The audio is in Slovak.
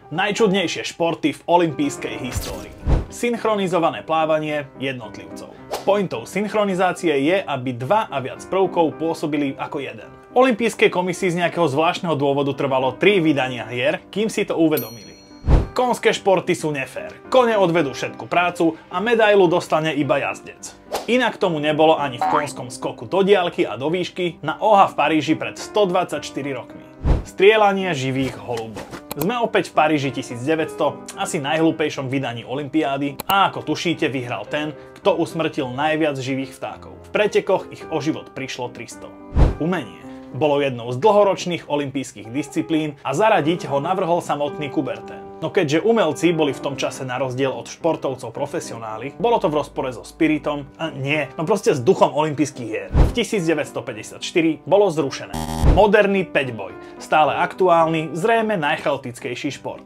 Najčudnejšie športy v olympijskej histórii. Synchronizované plávanie jednotlivcov. Pointou synchronizácie je, aby dva a viac prvkov pôsobili ako jeden. Olympijskej komisii z nejakého zvláštneho dôvodu trvalo 3 vydania hier, kým si to uvedomili. Konské športy sú nefér. Kone odvedú všetku prácu a medailu dostane iba jazdec. Inak tomu nebolo ani v konskom skoku do diaľky a do výšky na Oha v Paríži pred 124 rokmi. Strieľanie živých holubov. Sme opäť v Paríži 1900, asi najhlúpejšom vydaní olympiády, a ako tušíte, vyhral ten, kto usmrtil najviac živých vtákov. V pretekoch ich o život prišlo 300. Umenie bolo jednou z dlhoročných olympijských disciplín a zaradiť ho navrhol samotný Coubertin. No keďže umelci boli v tom čase na rozdiel od športovcov profesionáli, bolo to v rozpore so spiritom a nie, no proste s duchom olympijských hier. V 1954 bolo zrušené. Moderný päťboj, stále aktuálny, zrejme najchaotickejší šport.